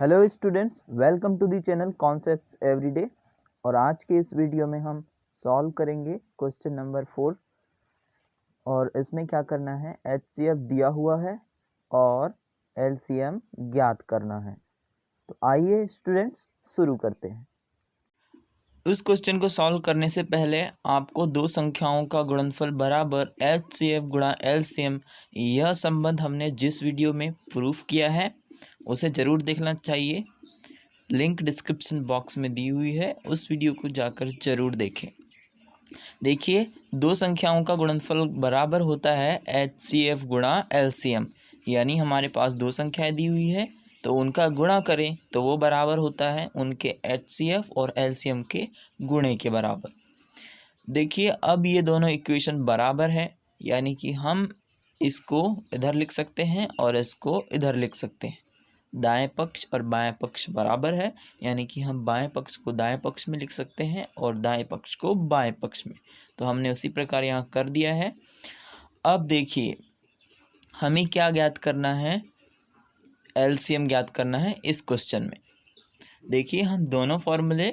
Hello students, welcome to the channel concepts everyday. और आज के इस वीडियो में हम सॉल्व करेंगे क्वेश्चन नंबर 4। और इसमें क्या करना है, एचसीएफ दिया हुआ है और एलसीएम ज्ञात करना है। तो आइए स्टूडेंट्स शुरू करते हैं। उस क्वेश्चन को सॉल्व करने से पहले आपको दो संख्याओं का गुणनफल बराबर एचसीएफ गुणा एलसीएम, यह संबंध हमने जिस वीडियो में प्रूफ किया है उसे ज़रूर देखना चाहिए। लिंक डिस्क्रिप्शन बॉक्स में दी हुई है, उस वीडियो को जाकर ज़रूर देखें। देखिए, दो संख्याओं का गुणनफल बराबर होता है एचसीएफ गुणा एलसीएम, यानी हमारे पास दो संख्याएं दी हुई है तो उनका गुणा करें तो वो बराबर होता है उनके एचसीएफ और एलसीएम के गुणे के बराबर। देखिए, अब ये दोनों इक्वेशन बराबर है, यानी कि हम इसको इधर लिख सकते हैं और इसको इधर लिख सकते हैं। दाएं पक्ष और बाएं पक्ष बराबर है, यानी कि हम बाएं पक्ष को दाएं पक्ष में लिख सकते हैं और दाएं पक्ष को बाएं पक्ष में। तो हमने उसी प्रकार यहाँ कर दिया है। अब देखिए, हमें क्या ज्ञात करना है, एलसीएम ज्ञात करना है इस क्वेश्चन में। देखिए, हम दोनों फॉर्मूले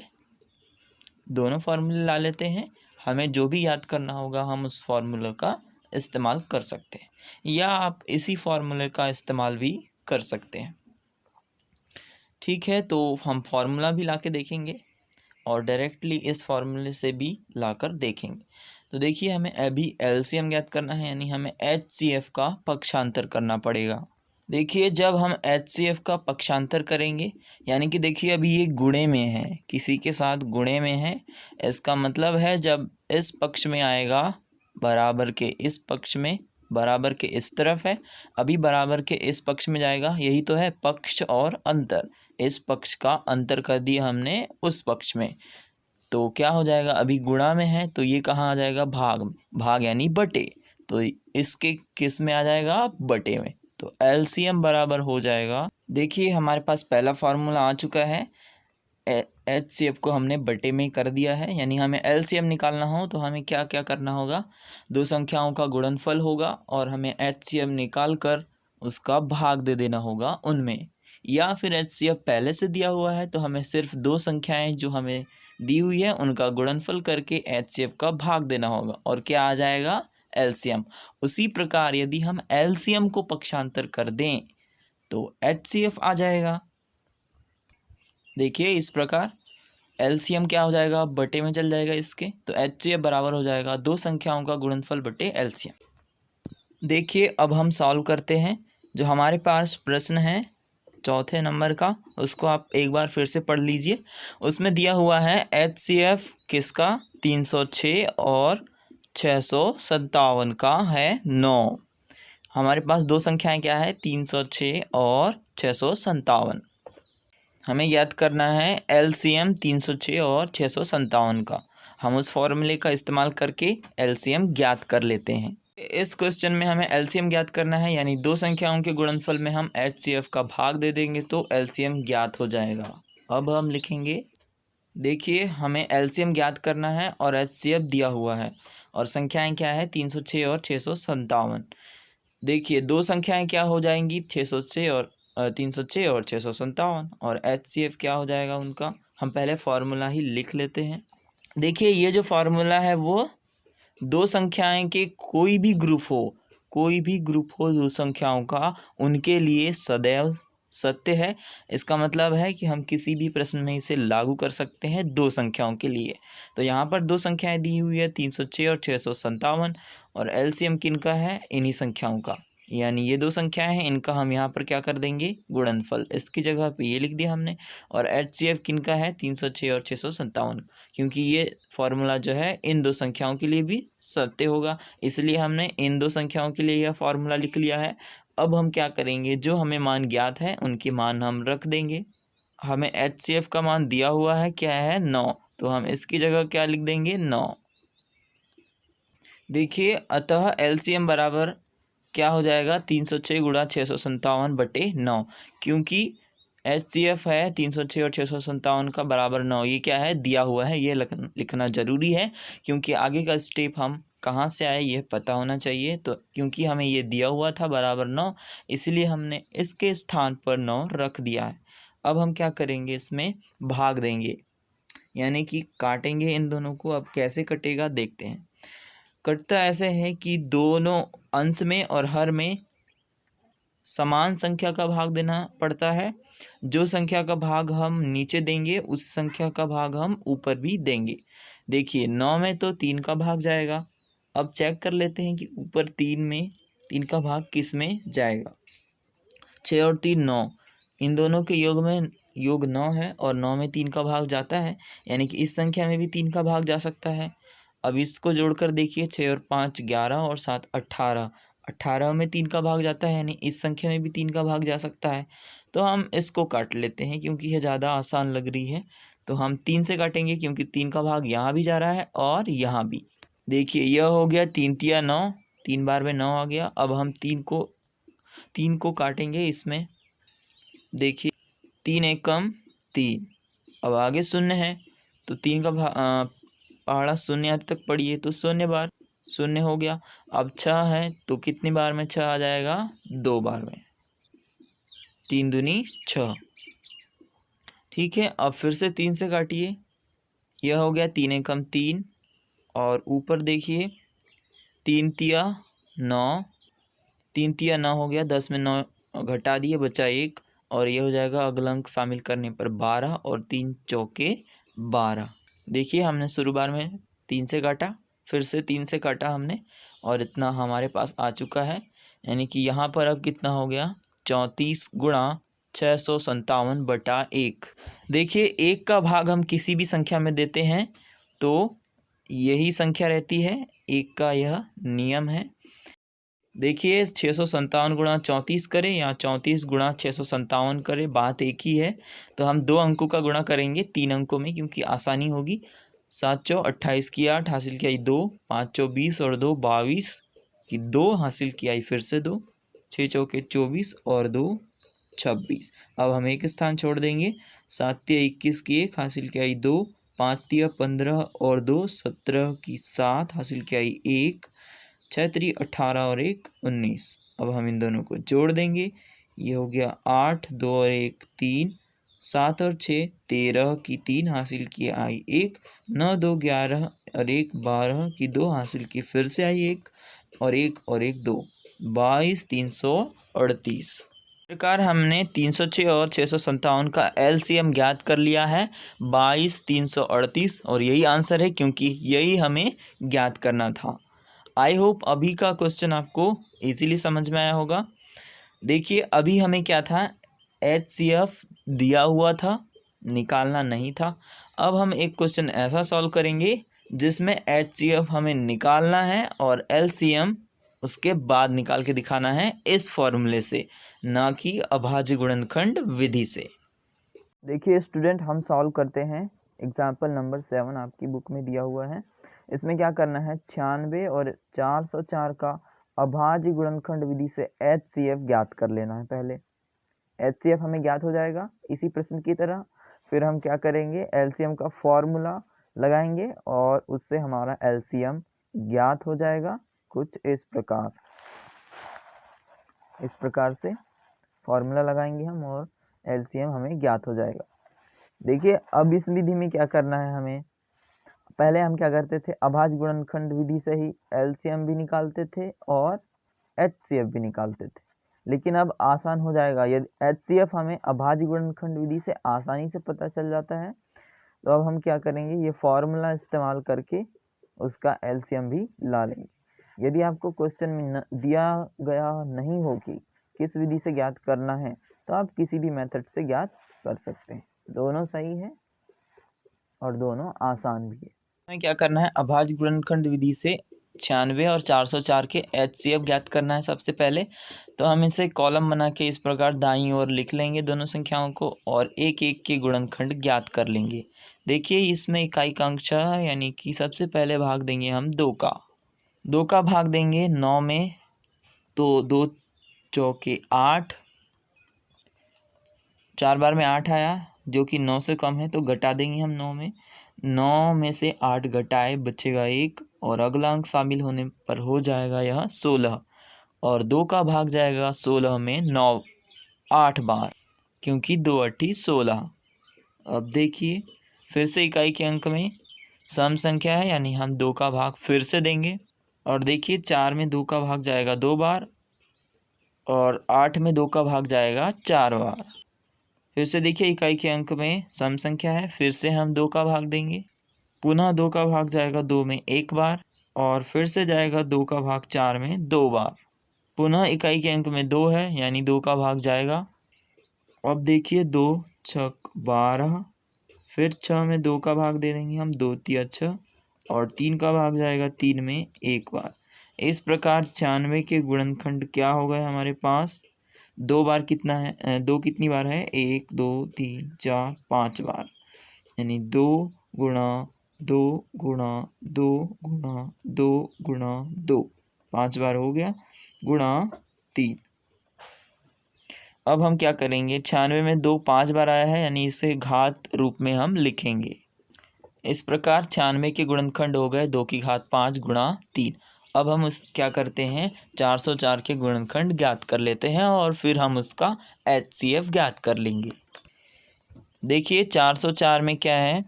ला लेते हैं। हमें जो भी याद करना होगा हम उस फॉर्मूले का इस्तेमाल कर सकते हैं, या आप इसी फॉर्मूले का इस्तेमाल भी कर सकते हैं। ठीक है, तो हम फार्मूला भी लाके देखेंगे और डायरेक्टली इस फार्मूले से भी लाकर देखेंगे। तो देखिए, हमें अभी एलसीएम ज्ञात करना है, यानी हमें एचसीएफ का पक्षांतर करना पड़ेगा। देखिए, जब हम एचसीएफ का पक्षांतर करेंगे, यानी कि देखिए अभी ये गुणे में है, किसी के साथ गुणे में है, इसका मतलब है जब इस पक्ष में आएगा बराबर के इस पक्ष में, बराबर के इस तरफ है, अभी बराबर के इस पक्ष में जाएगा, यही तो है पक्ष और अंतर। इस पक्ष का अंतर कर दिया हमने उस पक्ष में, तो क्या हो जाएगा, अभी गुणा में है तो ये कहाँ आ जाएगा, भाग में। भाग यानी बटे, तो इसके किस में आ जाएगा, बटे में। तो एलसीएम बराबर हो जाएगा, देखिए हमारे पास पहला फार्मूला आ चुका है, एचसीएफ को हमने बटे में कर दिया है। यानी हमें एलसीएम निकालना हो तो हमें क्या क्या करना होगा, दो संख्याओं का गुणनफल होगा और हमें एचसीएफ निकाल कर उसका भाग दे देना होगा उनमें। या फिर एचसीएफ पहले से दिया हुआ है तो हमें सिर्फ दो संख्याएं जो हमें दी हुई है उनका गुणनफल करके एचसीएफ का भाग देना होगा और क्या आ जाएगा, एलसीएम। उसी प्रकार यदि हम एलसीएम को पक्षांतर कर दें तो एचसीएफ आ जाएगा। देखिए, इस प्रकार एलसीएम क्या हो जाएगा, बटे में चल जाएगा इसके, तो एचसीएफ बराबर हो जाएगा दो संख्याओं का गुणनफल बटे एलसीएम। देखिए, अब हम सॉल्व करते हैं। जो हमारे पास प्रश्न है चौथे नंबर का, उसको आप एक बार फिर से पढ़ लीजिए। उसमें दिया हुआ है एचसीएफ किसका, 306 और 657 का है 9। हमारे पास दो संख्याएं क्या है, 306 और 657। हमें याद करना है एलसीएम 306 और 657 का। हम उस फॉर्मूले का इस्तेमाल करके एलसीएम ज्ञात कर लेते हैं। इस क्वेश्चन में हमें एलसीएम ज्ञात करना है, यानी दो संख्याओं के गुणनफल में हम एचसीएफ का भाग दे देंगे तो एलसीएम ज्ञात हो जाएगा। अब हम लिखेंगे, देखिए हमें एलसीएम ज्ञात करना है और एचसीएफ दिया हुआ है और संख्याएं क्या है, 306 और 657। देखिए, दो संख्याएं क्या हो जाएंगी, 606 और 306 और 657, और एचसीएफ क्या हो जाएगा उनका। हम पहले फार्मूला ही लिख लेते हैं। देखिए, ये जो फार्मूला है वो दो संख्याएं के कोई भी ग्रुप हो दो संख्याओं का, उनके लिए सदैव सत्य है। इसका मतलब है कि हम किसी भी प्रश्न में इसे लागू कर सकते हैं दो संख्याओं के लिए। तो यहाँ पर दो संख्याएं दी हुई है, 306 और 657, और एलसीएम किनका है, इन्हीं संख्याओं का। यानी ये दो संख्याएं हैं, इनका हम यहाँ पर क्या कर देंगे, गुणनफल। इसकी जगह पे ये लिख दिया हमने। और एचसीएफ किनका है, 306 और 657, क्योंकि ये फॉर्मूला जो है इन दो संख्याओं के लिए भी सत्य होगा, इसलिए हमने इन दो संख्याओं के लिए यह फॉर्मूला लिख लिया है। अब हम क्या करेंगे, जो हमें मान ज्ञात है उनके मान हम रख देंगे। हमें एचसीएफ का मान दिया हुआ है, क्या है, 9, तो हम इसकी जगह क्या लिख देंगे, 9। देखिए, अतः एलसीएम बराबर क्या हो जाएगा, 306 गुणा 657 बटे 9, क्योंकि एचसीएफ है 306 और 657 का बराबर 9। ये क्या है, दिया हुआ है, ये लिखना ज़रूरी है, क्योंकि आगे का स्टेप हम कहाँ से आए ये पता होना चाहिए। तो क्योंकि हमें ये दिया हुआ था बराबर 9, इसलिए हमने इसके स्थान पर 9 रख दिया है। अब हम क्या करेंगे, इसमें भाग देंगे, यानी कि काटेंगे इन दोनों को। अब कैसे कटेगा देखते हैं। कटता ऐसे है कि दोनों अंश में और हर में समान संख्या का भाग देना पड़ता है। जो संख्या का भाग हम नीचे देंगे उस संख्या का भाग हम ऊपर भी देंगे। देखिए 9 में तो 3 का भाग जाएगा। अब चेक कर लेते हैं कि ऊपर 3 में 3 का भाग किस में जाएगा। 6 और 3 9, इन दोनों के योग 9 है और 9 में 3 का भाग जाता है, यानी कि इस संख्या में भी 3 का भाग जा सकता है। अब इसको जोड़कर देखिए, 6 और 5 11 और 7 18, 18 में 3 का भाग जाता है, यानी इस संख्या में भी 3 का भाग जा सकता है। तो हम इसको काट लेते हैं क्योंकि यह ज़्यादा आसान लग रही है। तो हम 3 से काटेंगे क्योंकि 3 का भाग यहाँ भी जा रहा है और यहाँ भी। देखिए यह हो गया 3 तिया 9, 3 बार में 9 आ गया। अब हम 3 को काटेंगे इसमें। देखिए 3 एकम 3, अब आगे शून्य है तो 3 का पहाड़ा शून्य आज तक पढ़िए तो शून्य बार शून्य हो गया। अब 6 है तो कितनी बार में 6 आ जाएगा, 2 बार में, 3 दूनी 6। ठीक है, अब फिर से 3 से काटिए। यह हो गया 3 एकम 3 और ऊपर देखिए 3 तिया 9, 3 तिया 9 हो गया, 10 में 9 घटा दिए, बचा 1 और ये हो जाएगा अगला अंक शामिल करने पर 12 और 3 चौके 12। देखिए हमने शुरू बार में 3 से काटा, फिर से 3 से काटा हमने और इतना हमारे पास आ चुका है। यानी कि यहाँ पर अब कितना हो गया, 34 गुणा 657 बटा 1। देखिए 1 का भाग हम किसी भी संख्या में देते हैं तो यही संख्या रहती है, 1 का यह नियम है। देखिए 657 गुणा 34 करें या 34 गुणा 657 करें, बात एक ही है। तो हम 2 अंकों का गुणा करेंगे 3 अंकों में क्योंकि आसानी होगी। 7 चौ 28 की 8 हासिल की आई 2, 5 चौ 20 और 2 22 की 2 हासिल की आई फिर से 2, 6 चौके 24 और 2 26। अब हम एक स्थान छोड़ देंगे। 7 तिया 21 की 1 हासिल की आई 2, 5 तिया 15 और 2 17 की 7 हासिल की आई 1, 6 3 18 और 1 19। अब हम इन दोनों को जोड़ देंगे। ये हो गया 8 2 और 1 3, 7 और 6 13 की 3 हासिल की आई 1, 9 2 11 और 1 12 की 2 हासिल की फिर से आई 1 और 1 2, 22 338। प्रकार हमने 306 और 657 का एलसीएम ज्ञात कर लिया है 22 338 और यही आंसर है क्योंकि यही हमें ज्ञात करना था। आई होप अभी का क्वेश्चन आपको इजीली समझ में आया होगा। देखिए अभी हमें क्या था, HCF दिया हुआ था, निकालना नहीं था। अब हम एक क्वेश्चन ऐसा सॉल्व करेंगे जिसमें HCF हमें निकालना है और LCM उसके बाद निकाल के दिखाना है इस फॉर्मूले से, ना कि अभाज्य गुणनखंड विधि से। देखिए स्टूडेंट, हम सॉल्व करते हैं एग्जाम्पल नंबर 7 आपकी बुक में दिया हुआ है। इसमें क्या करना है, 96 और 404 का अभाज्य गुणनखंड विधि से HCF ज्ञात कर लेना है। पहले HCF हमें ज्ञात हो जाएगा इसी प्रश्न की तरह। फिर हम क्या करेंगे, LCM का फॉर्मूला लगाएंगे और उससे हमारा LCM ज्ञात हो जाएगा कुछ इस प्रकार से फॉर्मूला लगाएंगे हम और LCM हमें ज्ञात हो जाएगा। देखिए अब इस विधि में क्या करना है हमें, पहले हम क्या करते थे, अभाज्य गुणनखंड विधि से ही LCM भी निकालते थे और HCF भी निकालते थे। लेकिन अब आसान हो जाएगा, यदि HCF हमें अभाज्य गुणनखंड विधि से आसानी से पता चल जाता है तो अब हम क्या करेंगे, ये फॉर्मूला इस्तेमाल करके उसका LCM भी ला लेंगे। यदि आपको क्वेश्चन में दिया गया नहीं हो कि किस विधि से ज्ञात करना है तो आप किसी भी मेथड से ज्ञात कर सकते हैं, दोनों सही है और दोनों आसान भी है। हमें क्या करना है, अभाज्य गुणनखंड विधि से 96 और 404 के HCF ज्ञात करना है सबसे पहले। तो हम इसे कॉलम बना के इस प्रकार दाईं ओर लिख लेंगे दोनों संख्याओं को और एक एक के गुणनखंड ज्ञात कर लेंगे। देखिए इसमें इकाई का अंक 6 है, यानी कि सबसे पहले भाग देंगे हम 2 का भाग देंगे 9 में, तो 2 चौके 8, 4 बार में 8 आया जो कि 9 से कम है तो घटा देंगे हम 9 में से 8 घटाए बचेगा 1 और अगला अंक शामिल होने पर हो जाएगा यह 16 और 2 का भाग जाएगा 16 में 8 बार। क्योंकि 2 अट्ठी 16। अब देखिए फिर से इकाई के अंक में सम संख्या है, यानी हम 2 का भाग फिर से देंगे। और देखिए 4 में 2 का भाग जाएगा 2 बार और 8 में 2 का भाग जाएगा 4 बार। फिर से देखिए इकाई के अंक में सम संख्या है, फिर से हम 2 का भाग देंगे। पुनः 2 का भाग जाएगा 2 में 1 बार और फिर से जाएगा 2 का भाग 4 में 2 बार। पुनः इकाई के अंक में 2 है, यानी 2 का भाग जाएगा। अब देखिए 2 छक 12, फिर 6 में 2 का भाग दे देंगे हम, 2 तिया 6 और 3 का भाग जाएगा 3 में 1 बार। इस प्रकार 96 के गुणनखंड क्या हो गए हमारे पास? 2 बार कितना है, 2 कितनी बार है? 1 2 3 4 5 बार, यानी 2 गुणा 2 गुणा 2 गुणा 2 गुणा 2, 5 बार हो गया, गुणा 3। अब हम क्या करेंगे, 96 में 2 5 बार आया है, यानी इसे घात रूप में हम लिखेंगे। इस प्रकार 96 के गुणनखंड हो गए 2 की घात 5 गुणा 3। अब हम उस क्या करते हैं, 404 के गुणनखंड ज्ञात कर लेते हैं और फिर हम उसका HCF ज्ञात कर लेंगे। देखिए 404 में क्या है,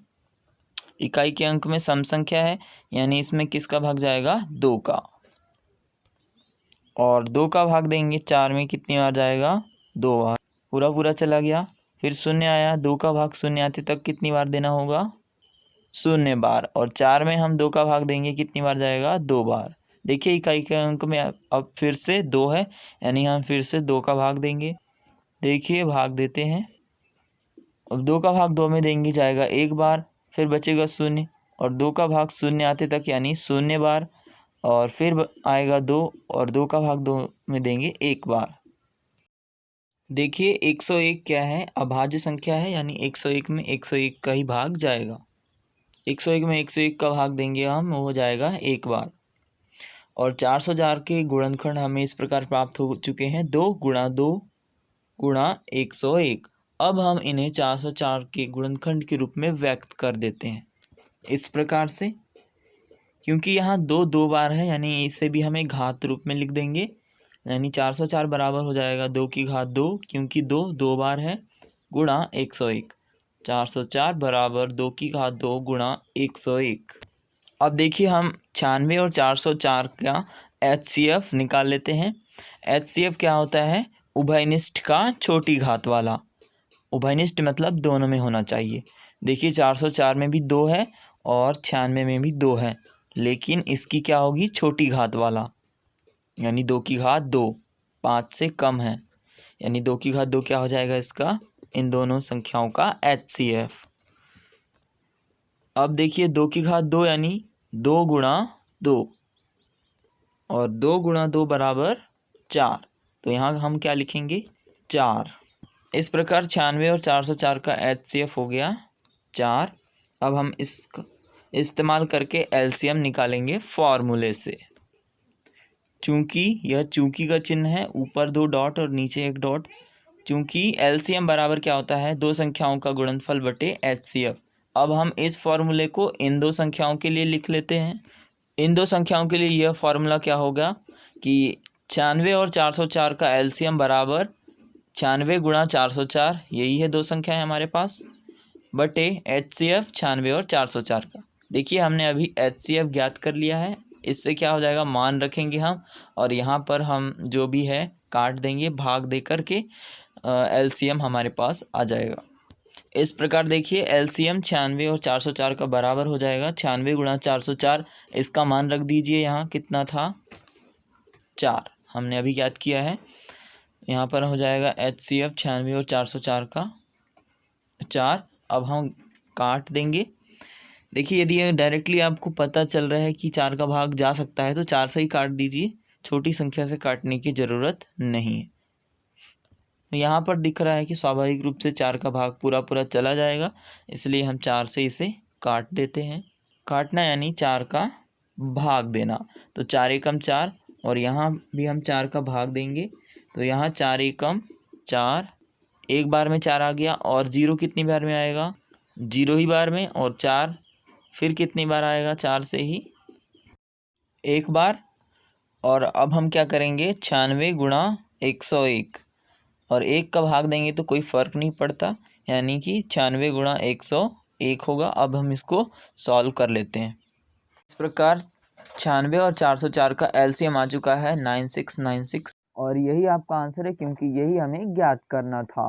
इकाई के अंक में सम संख्या है, यानी इसमें किसका भाग जाएगा? 2 का, और 2 का भाग देंगे 4 में कितनी बार जाएगा? 2 बार, पूरा पूरा चला गया। फिर शून्य आया, 2 का भाग शून्य आते तक कितनी बार देना होगा? 0 बार, और 4 में हम 2 का भाग देंगे कितनी बार जाएगा? 2 बार। देखिए इकाई के अंक में अब फिर से 2 है, यानी हम फिर से 2 का भाग देंगे। देखिए भाग देते हैं, अब 2 का भाग 2 में देंगे जाएगा 1 बार, फिर बचेगा 0 और 2 का भाग 0 आते तक यानी 0 बार, और फिर आएगा 2 और 2 का भाग 2 में देंगे 1 बार। देखिए 101 क्या है? अभाज्य संख्या है, यानी 101 में 101 का ही भाग जाएगा। 101 में 101 का भाग देंगे हम, वो हो जाएगा 1 बार। और 404 के गुणनखंड हमें इस प्रकार प्राप्त हो चुके हैं, 2 गुणा 2 गुणा 101। अब हम इन्हें 404 के गुणनखंड के रूप में व्यक्त कर देते हैं इस प्रकार से, क्योंकि यहाँ 2 2 बार है, यानी इसे भी हमें घात रूप में लिख देंगे, यानी 404 बराबर हो जाएगा 2 की घात 2, क्योंकि 2 2 बार है, गुणा 101। 404 बराबर 2 की घात 2 गुणा 101। अब देखिए हम 96 और 404 का HCF निकाल लेते हैं। HCF क्या होता है? उभयनिष्ठ का छोटी घात वाला। उभयनिष्ठ मतलब दोनों में होना चाहिए। देखिए 404 में भी 2 है और 96 में भी 2 है, लेकिन इसकी क्या होगी? छोटी घात वाला, यानी 2 की घात 2, 5 से कम है, यानी 2 की घात 2 क्या हो जाएगा इसका? इन दोनों संख्याओं का HCF। अब देखिए 2 की घात 2 यानी 2 गुणा 2, और 2 गुणा 2 बराबर 4, तो यहाँ हम क्या लिखेंगे? 4। इस प्रकार 96 और 404 का HCF हो गया 4। अब हम इसका इस्तेमाल करके LCM निकालेंगे फॉर्मूले से। चूँकि यह चूँकि का चिन्ह है, ऊपर 2 डॉट और नीचे 1 डॉट। चूँकि LCM बराबर क्या होता है? 2 संख्याओं का गुणनफल बटे HCF। अब हम इस फॉर्मूले को इन 2 संख्याओं के लिए लिख लेते हैं। इन 2 संख्याओं के लिए यह फॉर्मूला क्या होगा कि 96 और 404 का LCM बराबर 96 गुणा 404, यही है 2 संख्याएं हमारे पास, बटे HCF 96 और 404 का। देखिए हमने अभी HCF ज्ञात कर लिया है, इससे क्या हो जाएगा? मान रखेंगे हम, और यहाँ पर हम जो भी है काट देंगे, भाग दे करके LCM हमारे पास आ जाएगा। इस प्रकार देखिए LCM 96 और 404 का बराबर हो जाएगा 96 गुणा 404, इसका मान रख दीजिए, यहाँ कितना था? 4, हमने अभी ज्ञात किया है। यहाँ पर हो जाएगा HCF 96 और 404 का 4। अब हम काट देंगे। देखिए यदि डायरेक्टली आपको पता चल रहा है कि 4 का भाग जा सकता है तो 4 से ही काट दीजिए, छोटी संख्या से काटने की ज़रूरत नहीं है। तो यहाँ पर दिख रहा है कि स्वाभाविक रूप से 4 का भाग पूरा पूरा चला जाएगा, इसलिए हम 4 से इसे काट देते हैं। काटना यानी 4 का भाग देना, तो 4 एकम 4, और यहाँ भी हम 4 का भाग देंगे, तो यहाँ 4 एकम 4, एक बार में 4 आ गया, और 0 कितनी बार में आएगा? 0 ही बार में, और 4 फिर कितनी बार आएगा? 4 से ही 1 बार। और अब हम क्या करेंगे? 96 गुणा 101, और 1 का भाग देंगे तो कोई फ़र्क नहीं पड़ता, यानी कि 96 गुणा 101 होगा। अब हम इसको सॉल्व कर लेते हैं। इस प्रकार 96 और 404 का एलसीएम आ चुका है 9696, और यही आपका आंसर है क्योंकि यही हमें ज्ञात करना था।